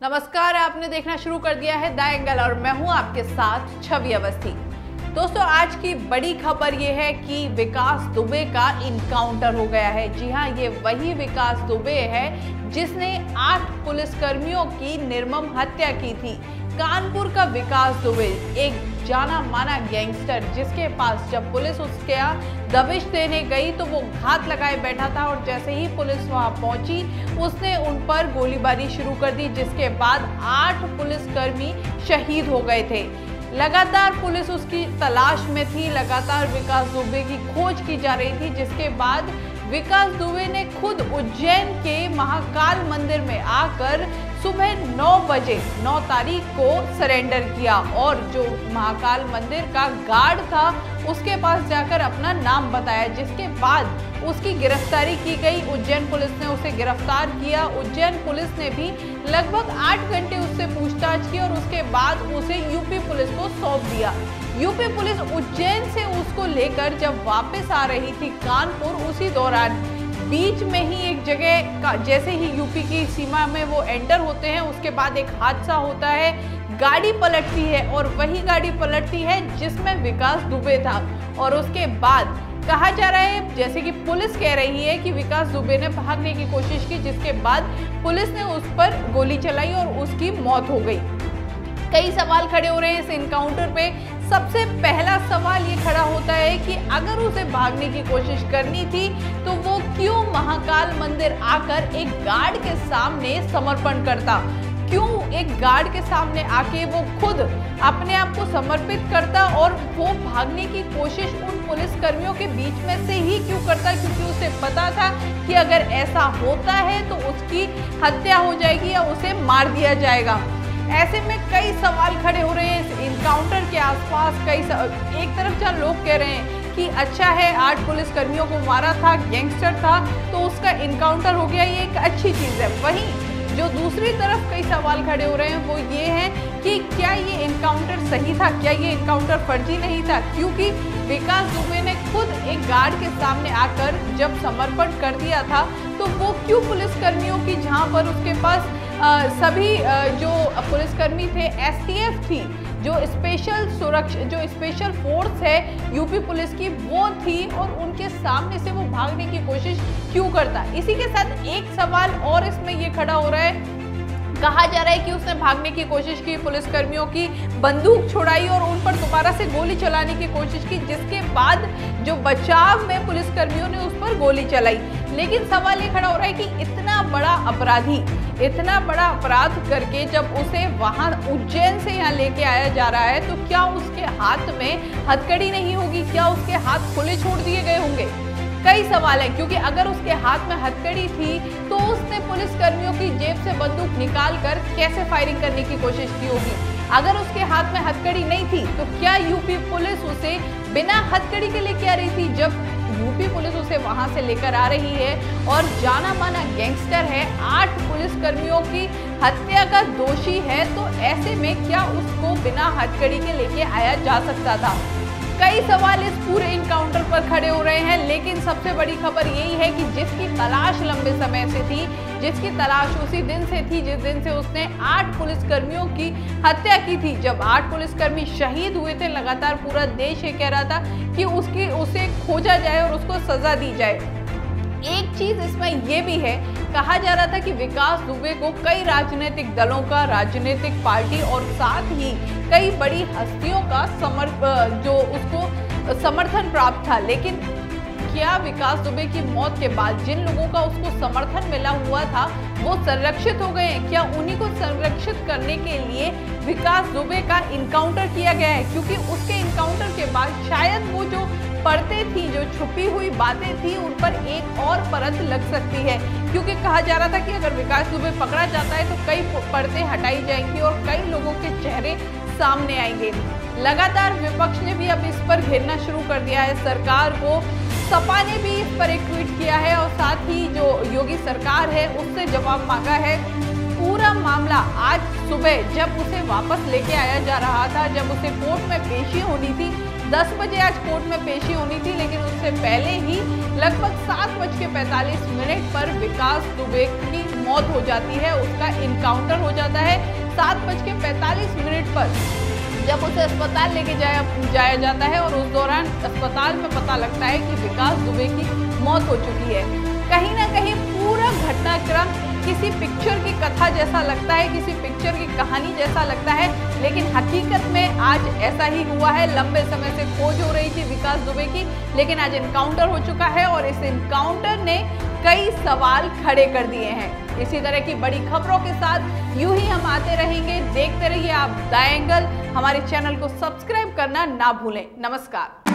नमस्कार, आपने देखना शुरू कर दिया है द एंगल और मैं हूं आपके साथ छवि अवस्थी। दोस्तों, आज की बड़ी खबर ये है कि विकास दुबे का इनकाउंटर हो गया है। जी हां, ये वही विकास दुबे है जिसने 8 पुलिसकर्मियों की निर्मम हत्या की थी। कानपुर का विकास दुबे एक जाना माना गैंगस्टर, जिसके पास जब पुलिस उसके दबिश देने गई तो वो घात लगाए बैठा था और जैसे ही पुलिस वहां पहुंची उसने उन पर गोलीबारी शुरू कर दी, जिसके बाद 8 पुलिसकर्मी शहीद हो गए थे। लगातार पुलिस उसकी तलाश में थी, लगातार विकास दुबे की खोज की जा रही थी, जिसके बाद विकास दुबे ने खुद उज्जैन के महाकाल मंदिर में आकर सुबह 9 बजे 9 तारीख को सरेंडर किया और जो महाकाल मंदिर का गार्ड था उसके पास जाकर अपना नाम बताया, जिसके बाद उसकी गिरफ्तारी की गई। उज्जैन पुलिस ने उसे गिरफ्तार किया। उज्जैन पुलिस ने भी लगभग 8 घंटे उससे पूछताछ की और उसके बाद उसे यूपी पुलिस को सौंप दिया। यूपी पुलिस उज्जैन से उसको लेकर जब वापस आ रही थी कानपुर, उसी दौरान बीच में ही एक जगह का जैसे ही यूपी की सीमा में वो एंटर होते हैं, उसके बाद एक हादसा होता है, गाड़ी पलटती है और वही गाड़ी पलटती है जिसमें विकास दुबे था। और उसके बाद कहा जा रहा है, जैसे कि पुलिस कह रही है कि विकास दुबे ने भागने की कोशिश की, जिसके बाद पुलिस ने उस पर गोली चलाई और उसकी मौत हो गई। कई सवाल खड़े हो रहे हैं इस इनकाउंटर पे। सबसे पहला सवाल ये खड़ा होता है कि अगर उसे भागने की कोशिश करनी थी तो वो क्यों महाकाल मंदिर आकर एक गार्ड के सामने समर्पण करता? क्यों एक गार्ड के सामने आके वो खुद अपने आप को समर्पित करता और वो भागने की कोशिश उन पुलिसकर्मियों के बीच में से ही क्यों करता? क्योंकि उसे पता था कि अगर ऐसा होता है तो उसकी हत्या हो जाएगी या उसे मार दिया जाएगा। ऐसे में कई सवाल खड़े हो रहे हैं इस इनकाउंटर के आसपास। एक तरफ जहाँ लोग कह रहे हैं कि अच्छा है 8 पुलिसकर्मियों को मारा था, गैंगस्टर था तो उसका इनकाउंटर हो गया, ये एक अच्छी चीज़ है। वहीं जो दूसरी तरफ कई सवाल खड़े हो रहे हैं वो ये हैं कि क्या ये इनकाउंटर सही था, क्या ये इनकाउंटर फर्जी नहीं था? क्योंकि विकास दुबे ने खुद एक गार्ड के सामने आकर जब समर्पण कर दिया था तो वो क्यों पुलिसकर्मियों की, जहां पर उसके पास सभी जो पुलिसकर्मी थे, एसटीएफ थी, जो स्पेशल फोर्स है यूपी पुलिस की, वो थी और उनके सामने से वो भागने की कोशिश क्यों करता? इसी के साथ एक सवाल और इसमें ये खड़ा हो रहा है, कहा जा रहा है कि उसने भागने की कोशिश की, पुलिसकर्मियों की बंदूक छुड़ाई और उन पर दोबारा से गोली चलाने की कोशिश की, जिसके बाद जो बचाव में पुलिसकर्मियों ने उस पर गोली चलाई। लेकिन सवाल ये खड़ा हो रहा है कि इतना बड़ा अपराधी, इतना बड़ा अपराध करके जब उसे वहां उज्जैन से यहाँ लेके आया जा रहा है तो क्या उसके हाथ में हथकड़ी नहीं होगी? क्या उसके हाथ खुले छोड़ दिए गए होंगे? कई सवाल है, क्योंकि अगर उसके हाथ में हथकड़ी थी तो उसने पुलिसकर्मियों की जेब से बंदूक निकालकर कैसे फायरिंग करने की कोशिश की होगी? अगर उसके हाथ में हथकड़ी नहीं थी तो क्या यूपी पुलिस उसे बिना हथकड़ी के लेके आ रही थी? जब यूपी पुलिस उसे वहां से लेकर आ रही है और जाना माना गैंगस्टर है, 8 पुलिसकर्मियों की हत्या का दोषी है, तो ऐसे में क्या उसको बिना हथकड़ी के लेके आया जा सकता था? कई सवाल इस पूरे इनकाउंटर पर खड़े हो रहे हैं, लेकिन सबसे बड़ी खबर यही है कि जिसकी तलाश लंबे समय से थी, जिसकी तलाश उसी दिन से थी जिस दिन से उसने 8 पुलिसकर्मियों की हत्या की थी। जब 8 पुलिसकर्मी शहीद हुए थे, लगातार पूरा देश ये कह रहा था कि उसे खोजा जाए और उसको सजा दी जाए। एक चीज इसमें यह भी है, कहा जा रहा था कि विकास दुबे को कई राजनीतिक दलों का, राजनीतिक पार्टी और साथ ही कई बड़ी हस्तियों का समर्थन प्राप्त था। लेकिन क्या विकास दुबे की मौत के बाद जिन लोगों का उसको समर्थन मिला हुआ था वो संरक्षित हो गए हैं? क्या उन्हीं को संरक्षित करने के लिए विकास दुबे का इनकाउंटर किया गया है? क्योंकि उसके इनकाउंटर के बाद शायद वो जो परतें थी, जो छुपी हुई बातें थी, उन पर एक और परत लग सकती है। क्योंकि कहा जा रहा था कि अगर विकास दुबे पकड़ा जाता है तो कई परतें हटाई जाएंगी और कई लोगों के चेहरे सामने आएंगे। लगातार विपक्ष ने भी अब इस पर घेरना शुरू कर दिया है सरकार को। सपा ने भी इस पर एक ट्वीट किया है और साथ ही जो योगी सरकार है उससे जवाब मांगा है। पूरा मामला आज सुबह जब उसे वापस लेके आया जा रहा था, जब उसे कोर्ट में पेशी होनी थी, 10 बजे आज कोर्ट में पेशी होनी थी, लेकिन उससे पहले ही लगभग 7:45 पर विकास दुबे की मौत हो जाती है, उसका इनकाउंटर हो जाता है। 7:45 पर जब उसे अस्पताल लेके जाया जाता है और उस दौरान अस्पताल में पता लगता है कि विकास दुबे की मौत हो चुकी है। कहीं ना कहीं पूरा घटनाक्रम किसी पिक्चर की कथा जैसा लगता है, किसी पिक्चर की कहानी जैसा लगता है, लेकिन हकीकत में आज ऐसा ही हुआ है। लंबे समय से खोज हो रही थी विकास दुबे की, लेकिन आज इनकाउंटर हो चुका है और इस इनकाउंटर ने कई सवाल खड़े कर दिए हैं। इसी तरह की बड़ी खबरों के साथ यूं ही हम आते रहेंगे। देखते रहिए आप द एंगल। हमारे चैनल को सब्सक्राइब करना ना भूलें। नमस्कार।